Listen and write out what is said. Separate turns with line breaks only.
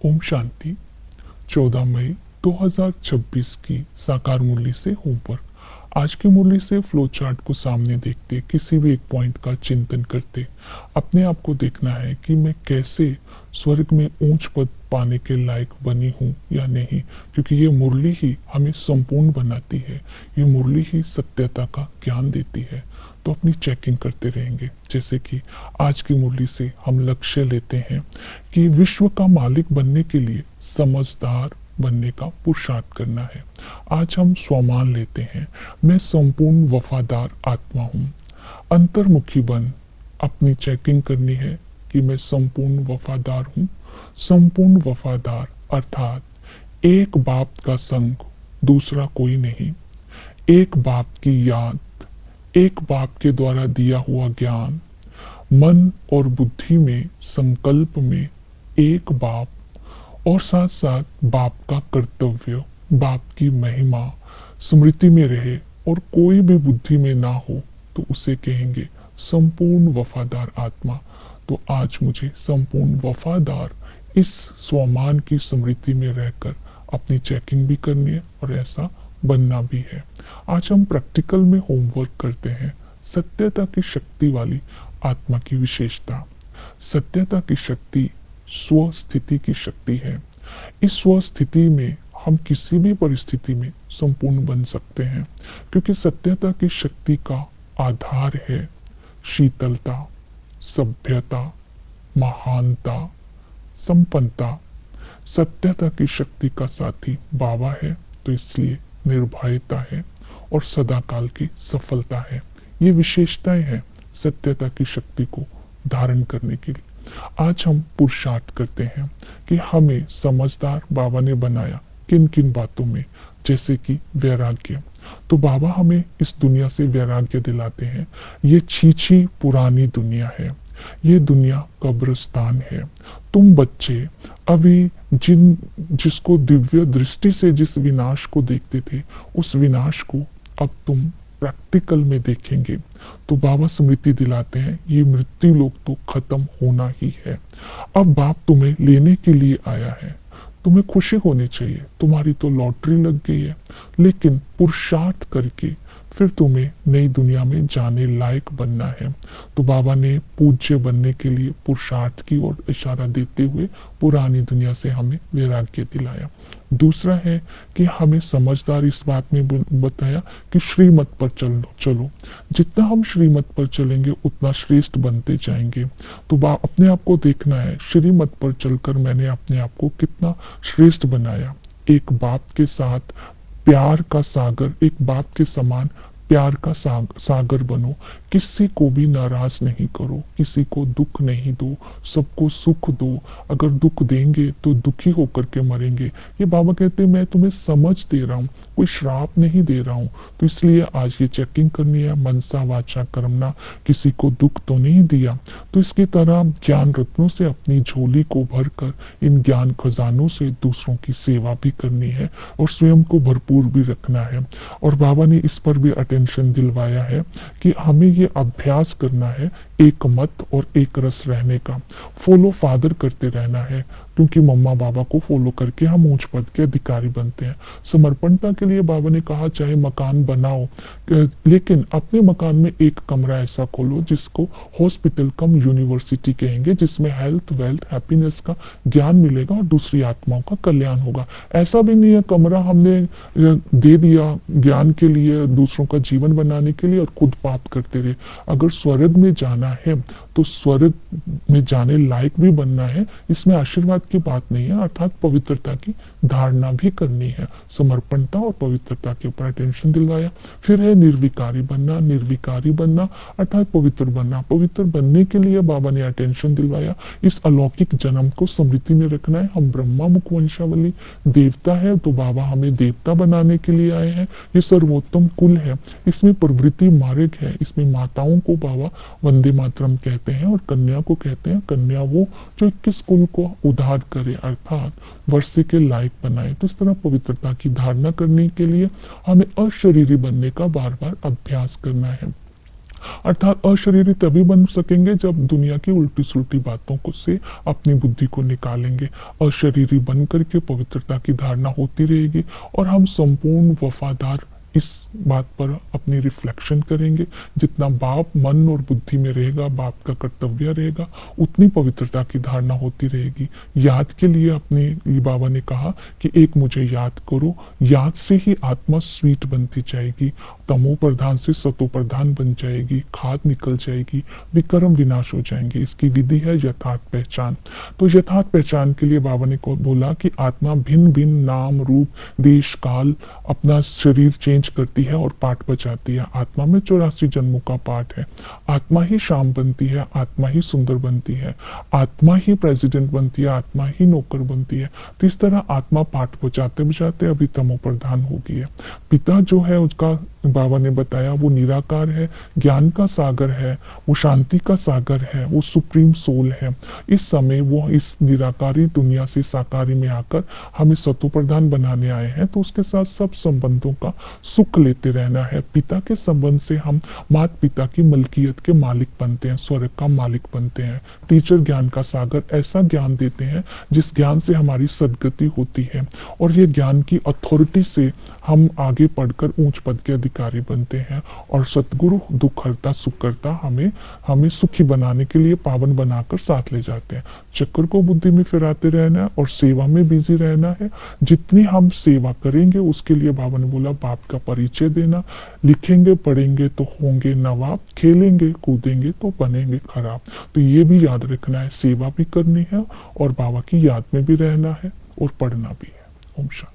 ओम शांति। 14 मई 2026 की साकार मुरली से होमवर्क। आज की मुरली से फ्लो चार्ट को सामने देखते, किसी भी एक पॉइंट का चिंतन करते अपने आप को देखना है कि मैं कैसे स्वर्ग में ऊंच पद पाने के लायक बनी हूँ या नहीं, क्योंकि ये मुरली ही हमें संपूर्ण बनाती है। ये मुरली ही सत्यता का ज्ञान देती है। तो अपनी चेकिंग करते रहेंगे। जैसे कि आज की मुरली से हम लक्ष्य लेते हैं कि विश्व का मालिक बनने के लिए समझदार बनने का पुरुषार्थ करना है। आज हम स्वमान लेते हैं, मैं संपूर्ण वफादार आत्मा हूँ। अंतर्मुखी बन अपनी चेकिंग करनी है कि मैं संपूर्ण वफादार हूँ। संपूर्ण वफादार अर्थात एक बाप का संग, दूसरा कोई नहीं। एक बाप की याद, एक बाप के द्वारा दिया हुआ ज्ञान, मन और बुद्धि में संकल्प में एक बाप, और साथ साथ बाप का कर्तव्य, बाप की महिमा स्मृति में रहे और कोई भी बुद्धि में ना हो तो उसे कहेंगे संपूर्ण वफादार आत्मा। तो आज मुझे संपूर्ण वफादार इस स्वमान की स्मृति में रहकर अपनी चेकिंग भी करनी है और ऐसा बनना भी है। आज हम प्रैक्टिकल में होमवर्क करते हैं। सत्यता की शक्ति वाली आत्मा की विशेषता। सत्यता की शक्ति स्व स्थिति की शक्ति है। इस स्व स्थिति में हम किसी भी परिस्थिति में संपूर्ण बन सकते हैं, क्योंकि सत्यता की शक्ति का आधार है शीतलता, सभ्यता, महानता, संपन्नता। सत्यता की शक्ति का साथी बाबा है, तो इसलिए निर्भयता है और सदाकाल की सफलता है। ये विशेषताएं हैं सत्यता की शक्ति को धारण करने के लिए। आज हम पुरुषार्थ करते हैं कि हमें समझदार बाबा ने बनाया किन किन बातों में, जैसे कि वैराग्य। तो बाबा हमें इस दुनिया से वैराग्य दिलाते हैं। ये छीछी पुरानी दुनिया है, ये दुनिया कब्रिस्तान है। तुम बच्चे अभी जिसको दिव्य दृष्टि से जिस विनाश को देखते थे, उस विनाश को अब तुम प्रैक्टिकल में देखेंगे। तो बाबा स्मृति दिलाते हैं ये मृत्यु लोक तो खत्म होना ही है। अब बाप तुम्हें लेने के लिए आया है। तुम्हें खुशी होनी चाहिए, तुम्हारी तो लॉटरी लग गई है, लेकिन पुरुषार्थ करके फिर तुम्हें नई दुनिया में जाने लायक बनना है। तो बाबा ने पूज्य बनने के लिए पुरुषार्थ की ओर इशारा देते हुए पुरानी दुनिया से हमें वैराग्य दिलाया। दूसरा है कि हमें समझदार इस बात में बताया कि श्रीमत पर चलो। जितना हम श्रीमत पर चलेंगे उतना श्रेष्ठ बनते जाएंगे। तो अपने आप को देखना है, श्रीमत पर चलकर मैंने अपने आप को कितना श्रेष्ठ बनाया। एक बाप के साथ प्यार का सागर, एक बाप के समान प्यार का सागर बनो। किसी को भी नाराज नहीं करो, किसी को दुख नहीं दो, सबको सुख दो। अगर दुख देंगे तो दुखी होकर के मरेंगे। ये बाबा कहते हैं मैं तुम्हें समझ दे रहा हूँ, कोई श्राप नहीं दे रहा हूँ। तो इसलिए आज ये चेकिंग करनी है, मनसा वाचा कर्मणा, किसी को दुख तो नहीं दिया। तो इसकी तरह ज्ञान रत्नों से अपनी झोली को भरकर इन ज्ञान खजानों से दूसरों की सेवा भी करनी है और स्वयं को भरपूर भी रखना है। और बाबा ने इस पर भी अटेंशन दिलवाया है कि हमें ये अभ्यास करना है एक मत और एक रस रहने का। फॉलो फादर करते रहना है, क्योंकि मम्मा बाबा को फॉलो करके हम ऊंच पद के अधिकारी बनते हैं। समर्पणता के लिए बाबा ने कहा चाहे मकान बनाओ, लेकिन अपने मकान में एक कमरा ऐसा खोलो जिसको हॉस्पिटल कम यूनिवर्सिटी कहेंगे, जिसमें हेल्थ, वेल्थ, हैप्पीनेस का ज्ञान मिलेगा और दूसरी आत्माओं का कल्याण होगा। ऐसा भी नहीं है कमरा हमने दे दिया ज्ञान के लिए, दूसरों का जीवन बनाने के लिए, और खुद पाप करते रहे। अगर स्वर्ग में जाना है तो स्वर्ग में जाने लायक भी बनना है। इसमें आशीर्वाद की बात नहीं है, अर्थात पवित्रता की धारणा भी करनी है। समर्पणता और पवित्रता के ऊपर अटेंशन दिलवाया। फिर है निर्विकारी बनना। निर्विकारी बनना अर्थात पवित्र बनना। पवित्र बनने के लिए बाबा ने अटेंशन दिलवाया। इस अलौकिक जन्म को स्मृति में रखना है। हम ब्रह्मा मुख वंशावली देवता है, तो बाबा हमें देवता बनाने के लिए आए हैं। ये सर्वोत्तम कुल है, इसमें प्रवृत्ति मार्ग है। इसमें माताओं को बाबा वंदे मातरम कहते हैं और कन्या को कहते हैं कन्या वो जो 21 कुल को उद्धार करे, अर्थात वर्षे के लायक बनाए। तो इस तरह पवित्रता की धारणा करने के लिए हमें अशरीरी बनने का बार बार अभ्यास करना है। अर्थात अशरीरी तभी बन सकेंगे जब दुनिया की उल्टी सुलटी बातों को से अपनी बुद्धि को निकालेंगे। अशरीरी बन करके पवित्रता की धारणा होती रहेगी और हम संपूर्ण वफादार इस बात पर अपनी रिफ्लेक्शन करेंगे। जितना बाप मन और बुद्धि में रहेगा, बाप का कर्तव्य रहेगा, उतनी पवित्रता की धारणा होती रहेगी। याद के लिए अपने बाबा ने कहा कि एक मुझे याद करो, याद से ही आत्मा स्वीट बनती जाएगी, तमो प्रधान से सतो प्रधान बन जाएगी, खाद निकल जाएगी, विकर्म विनाश हो जाएंगे। इसकी विधि है यथार्थ पहचान। तो यथार्थ पहचान के लिए बाबा ने को बोला कि आत्मा भिन्न भिन्न नाम रूप देश काल अपना शरीर चेंज करती है और पाठ बजाती है। आत्मा में 84 जन्मों का पाठ है। आत्मा ही शाम बनती है, आत्मा ही सुंदर बनती है, आत्मा ही प्रेसिडेंट बनती है, आत्मा ही नौकर बनती है। तो इस तरह आत्मा पाठ बजाते बजाते अभी तमो प्रधान हो गई है। पिता जो है उसका बाबा ने बताया वो निराकार है, ज्ञान का सागर है, वो शांति का सागर है, वो सुप्रीम सोल है। इस समय वो इस निराकारी दुनिया से साकारी में आकर हमें सतो प्रधान बनाने आए हैं। तो उसके साथ सब संबंधों का सुख लेते रहना है। पिता के संबंध से हम माता पिता की मलकियत के मालिक बनते हैं, स्वर्ग का मालिक बनते हैं। टीचर ज्ञान का सागर ऐसा ज्ञान देते हैं जिस ज्ञान से हमारी सदगति होती है और ये ज्ञान की अथॉरिटी से हम आगे पढ़कर ऊंच पद के अधिकारी बनते हैं। और सतगुरु दुख हरता सुख करता हमें सुखी बनाने के लिए पावन बनाकर साथ ले जाते हैं। चक्र को बुद्धि में फिराते रहना है और सेवा में बिजी रहना है। जितनी हम सेवा करेंगे उसके लिए बाबा ने बोला बाप का परिचय देना। लिखेंगे पढ़ेंगे तो होंगे नवाब, खेलेंगे कूदेंगे तो बनेंगे खराब। तो ये भी याद रखना है, सेवा भी करनी है और बाबा की याद में भी रहना है और पढ़ना भी है। ओम शांति।